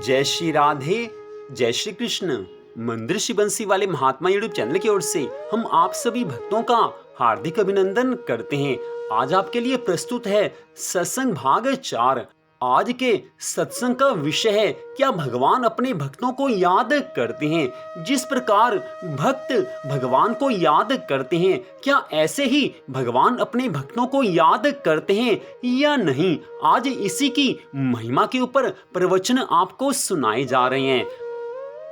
जय श्री राधे, जय श्री कृष्ण। मंदिर श्री बंसी वाले महात्मा यूट्यूब चैनल की ओर से हम आप सभी भक्तों का हार्दिक अभिनंदन करते हैं। आज आपके लिए प्रस्तुत है सत्संग भाग 4। आज के सत्संग का विषय है, क्या भगवान अपने भक्तों को याद करते हैं? जिस प्रकार भक्त भगवान को याद करते हैं, क्या ऐसे ही भगवान अपने भक्तों को याद करते हैं या नहीं? आज इसी की महिमा के ऊपर प्रवचन आपको सुनाए जा रहे हैं।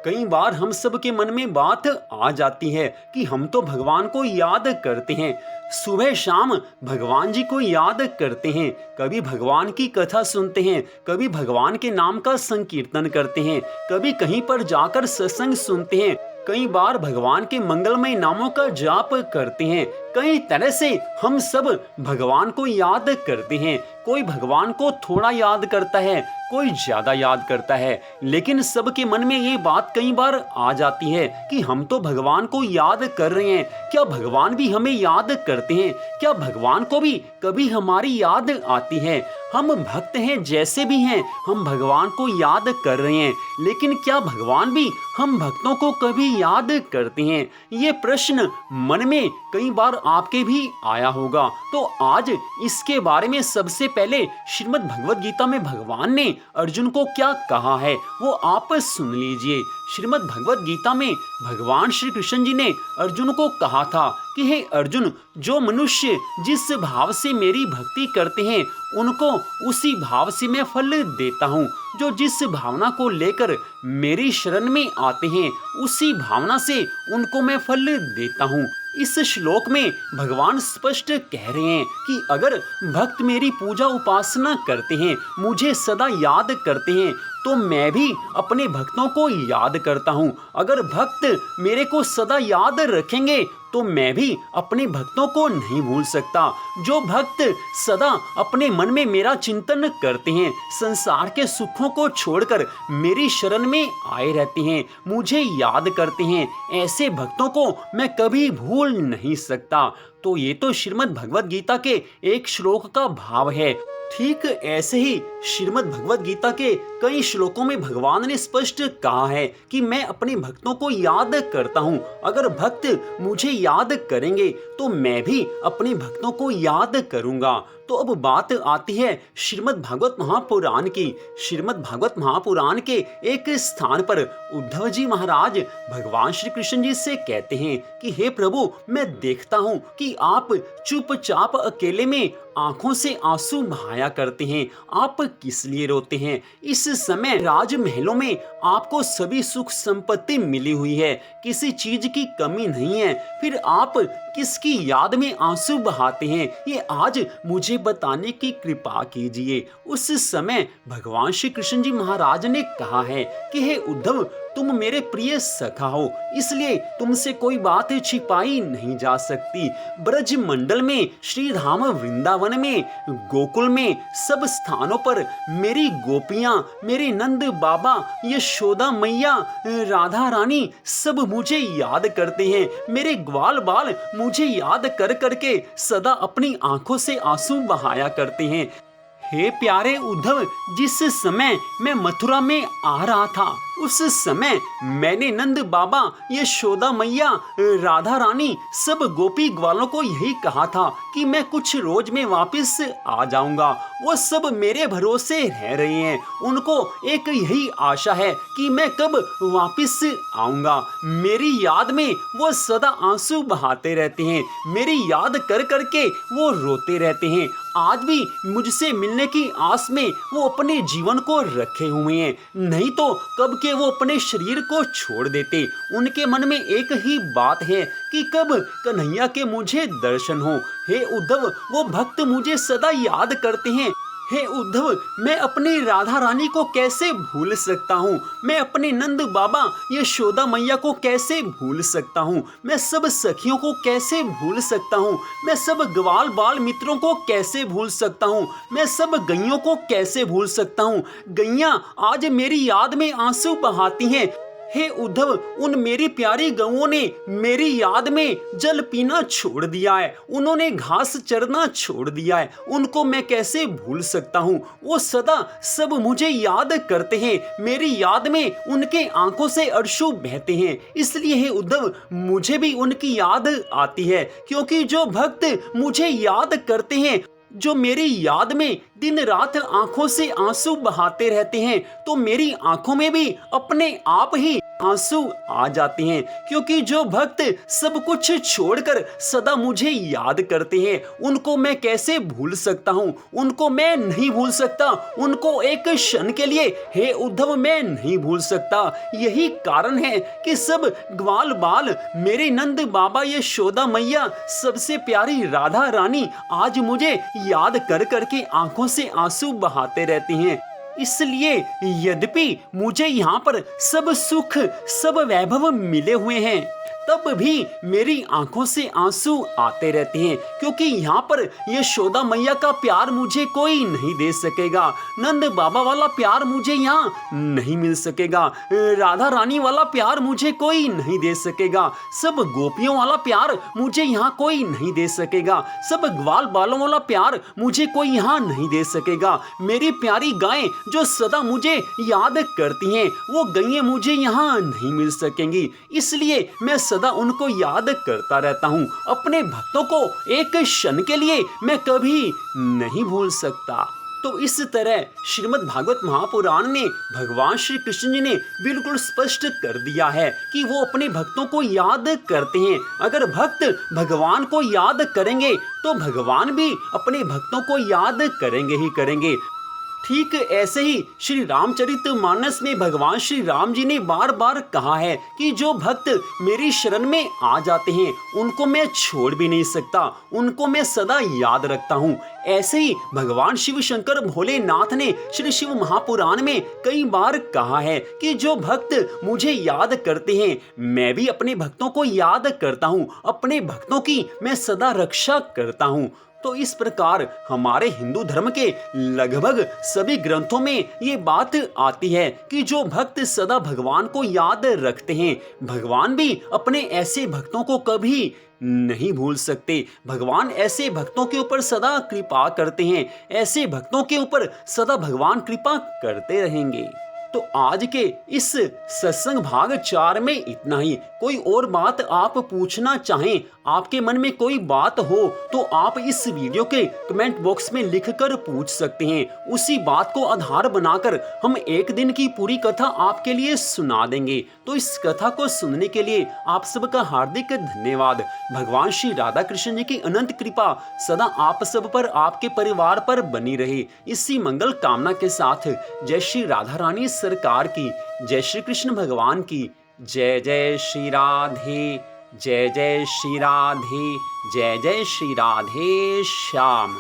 कई बार हम सब के मन में बात आ जाती है कि हम तो भगवान को याद करते हैं, सुबह शाम भगवान जी को याद करते हैं, कभी भगवान की कथा सुनते हैं, कभी भगवान के नाम का संकीर्तन करते हैं, कभी कहीं पर जाकर सत्संग सुनते हैं, कई बार भगवान के मंगलमय नामों का जाप करते हैं। कई तरह से हम सब भगवान को याद करते हैं। कोई भगवान को थोड़ा याद करता है, कोई ज्यादा याद करता है, लेकिन सबके मन में ये बात कई बार आ जाती है कि हम तो भगवान को याद कर रहे हैं, क्या भगवान भी हमें याद करते हैं? क्या भगवान को भी कभी हमारी याद आती है? हम भक्त हैं, जैसे भी हैं, हम भगवान को याद कर रहे हैं, लेकिन क्या भगवान भी हम भक्तों को कभी याद करते हैं? ये प्रश्न मन में कई बार आपके भी आया होगा। तो आज इसके बारे में सबसे पहले श्रीमद् भगवद गीता में भगवान ने अर्जुन को क्या कहा है वो आप सुन लीजिए। श्रीमद् भगवद गीता में भगवान श्री कृष्ण जी ने अर्जुन को कहा था कि हे अर्जुन, जो मनुष्य जिस भाव से मेरी भक्ति करते हैं उनको उसी भाव से मैं फल देता हूँ। जो जिस भावना को लेकर मेरी शरण में आते हैं उसी भावना से उनको मैं फल देता हूँ। इस श्लोक में भगवान स्पष्ट कह रहे हैं कि अगर भक्त मेरी पूजा उपासना करते हैं, मुझे सदा याद करते हैं, तो मैं भी अपने भक्तों को याद करता हूँ। अगर भक्त मेरे को सदा याद रखेंगे तो मैं भी अपने भक्तों को नहीं भूल सकता। जो भक्त सदा अपने मन में मेरा चिंतन करते हैं, संसार के सुखों को छोड़कर मेरी शरण में आए रहते हैं, मुझे याद करते हैं, ऐसे भक्तों को मैं कभी भूल नहीं सकता। तो ये तो श्रीमद् भगवद गीता के एक श्लोक का भाव है। ठीक ऐसे ही श्रीमद् भगवद गीता के कई श्लोकों में भगवान ने स्पष्ट कहा है कि मैं अपने भक्तों को याद करता हूँ। अगर भक्त मुझे याद करेंगे तो मैं भी अपने भक्तों को याद करूंगा। तो अब बात आती है श्रीमद् भागवत महापुराण की। श्रीमद् भागवत महापुराण के एक स्थान पर उद्धव जी महाराज भगवान श्री कृष्ण जी से कहते हैं कि हे प्रभु, मैं देखता हूँ कि आप चुपचाप अकेले में आंखों से आंसू बहाया करते हैं, आप किस लिए रोते हैं? इस समय राजमहलों में आपको सभी सुख संपत्ति मिली हुई है, किसी चीज की कमी नहीं है, फिर आप किसकी याद में आंसू बहाते हैं? ये आज मुझे बताने की कृपा कीजिए। उस समय भगवान श्री कृष्ण जी महाराज ने कहा है कि हे उद्धव, तुम मेरे प्रिय सखा हो, इसलिए तुमसे कोई बात छिपाई नहीं जा सकती। ब्रज मंडल में, श्री धाम वृंदावन में, गोकुल में, सब स्थानों पर मेरी गोपियां, मेरे नंद बाबा, यशोदा मैया, राधा रानी सब मुझे याद करते हैं। मेरे ग्वाल बाल मुझे याद कर करके सदा अपनी आंखों से आंसू बहाया करते हैं। हे प्यारे उद्धव, जिस समय मैं मथुरा में आ रहा था उस समय मैंने नंद बाबा, यशोदा मैया, राधा रानी सब गोपी ग्वालों को यही कहा था कि मैं कुछ रोज में वापस आ जाऊंगा। वो सब मेरे भरोसे रह रहे हैं, उनको एक यही आशा है कि मैं कब वापस आऊंगा। मेरी याद में वो सदा आंसू बहाते रहते हैं, मेरी याद कर करके वो रोते रहते हैं। आज भी मुझसे मिलने की आस में वो अपने जीवन को रखे हुए हैं, नहीं तो कब के वो अपने शरीर को छोड़ देते। उनके मन में एक ही बात है कि कब कन्हैया के मुझे दर्शन हो। हे उद्धव, वो भक्त मुझे सदा याद करते हैं। हे उद्धव, मैं अपनी राधा रानी को कैसे भूल सकता हूँ? मैं अपने नंद बाबा, यशोदा मैया को कैसे भूल सकता हूँ? मैं सब सखियों को कैसे भूल सकता हूँ? मैं सब ग्वाल बाल मित्रों को कैसे भूल सकता हूँ? मैं सब गैयों को कैसे भूल सकता हूँ? गैया आज मेरी याद में आंसू बहाती हैं। हे उद्धव, उन मेरी प्यारी गौओं ने मेरी याद में जल पीना छोड़ दिया है, उन्होंने घास चरना छोड़ दिया है, उनको मैं कैसे भूल सकता हूँ। वो सदा सब मुझे याद करते हैं, मेरी याद में उनके आंखों से अश्रु बहते हैं। इसलिए हे उद्धव, मुझे भी उनकी याद आती है, क्योंकि जो भक्त मुझे याद करते हैं, जो मेरी याद में दिन रात आंखों से आंसू बहाते रहते हैं, तो मेरी आंखों में भी अपने आप ही आंसू आ जाते हैं। क्योंकि जो भक्त सब कुछ छोड़कर सदा मुझे याद करते हैं, उनको मैं कैसे भूल सकता हूँ, उनको मैं नहीं भूल सकता, उनको एक क्षण के लिए हे उद्धव मैं नहीं भूल सकता। यही कारण है कि सब ग्वाल बाल, मेरे नंद बाबा यशोदा मैया, सबसे प्यारी राधा रानी आज मुझे याद कर करके आंखों से आंसू बहाते रहती हैं। इसलिए यद्यपि मुझे यहाँ पर सब सुख सब वैभव मिले हुए हैं, तब भी मेरी आंखों से आंसू आते रहते हैं, क्योंकि यहाँ पर यशोदा मैया का प्यार मुझे कोई नहीं दे सकेगा, नंद बाबा वाला प्यार मुझे यहाँ नहीं मिल सकेगा, राधा रानी वाला प्यार मुझे कोई नहीं दे सकेगा, सब गोपियों वाला प्यार मुझे यहाँ कोई नहीं दे सकेगा, सब ग्वाल बालों वाला प्यार मुझे कोई यहाँ नहीं दे सकेगा। मेरी प्यारी गायें जो सदा मुझे याद करती हैं, वो गैयें मुझे यहाँ नहीं मिल सकेंगी। इसलिए मैं सदा उनको याद करता रहता हूँ। अपने भक्तों को एक क्षण के लिए मैं कभी नहीं भूल सकता। तो इस तरह श्रीमद् भागवत महापुराण में भगवान श्री कृष्ण जी ने बिल्कुल स्पष्ट कर दिया है कि वो अपने भक्तों को याद करते हैं। अगर भक्त भगवान को याद करेंगे तो भगवान भी अपने भक्तों को याद करेंगे ही करेंगे। ठीक ऐसे ही श्री रामचरितमानस में भगवान श्री राम जी ने बार बार कहा है कि जो भक्त मेरी शरण में आ जाते हैं, उनको मैं छोड़ भी नहीं सकता, उनको मैं सदा याद रखता हूँ। ऐसे ही भगवान शिव शंकर भोलेनाथ ने श्री शिव महापुराण में कई बार कहा है कि जो भक्त मुझे याद करते हैं, मैं भी अपने भक्तों को याद करता हूँ, अपने भक्तों की मैं सदा रक्षा करता हूँ। तो इस प्रकार हमारे हिंदू धर्म के लगभग सभी ग्रंथों में ये बात आती है कि जो भक्त सदा भगवान को याद रखते हैं, भगवान भी अपने ऐसे भक्तों को कभी नहीं भूल सकते। भगवान ऐसे भक्तों के ऊपर सदा कृपा करते हैं, ऐसे भक्तों के ऊपर सदा भगवान कृपा करते रहेंगे। तो आज के इस सत्संग भाग 4 में इतना ही। कोई और बात आप पूछना चाहें, आपके मन में कोई बात हो, तो आप इस वीडियो के कमेंट बॉक्स में लिखकर पूछ सकते हैं। उसी बात को आधार बनाकर हम एक दिन की पूरी कथा आपके लिए सुना देंगे। तो इस कथा को सुनने के लिए आप सबका हार्दिक धन्यवाद। भगवान श्री राधा कृष्ण जी की अनंत कृपा सदा आप सब पर, आपके परिवार पर बनी रहे। इसी मंगल कामना के साथ जय श्री राधा रानी सरकार की, जय श्री कृष्ण भगवान की, जय जय श्री राधे, जय जय श्री राधे, जय जय श्री राधे श्याम।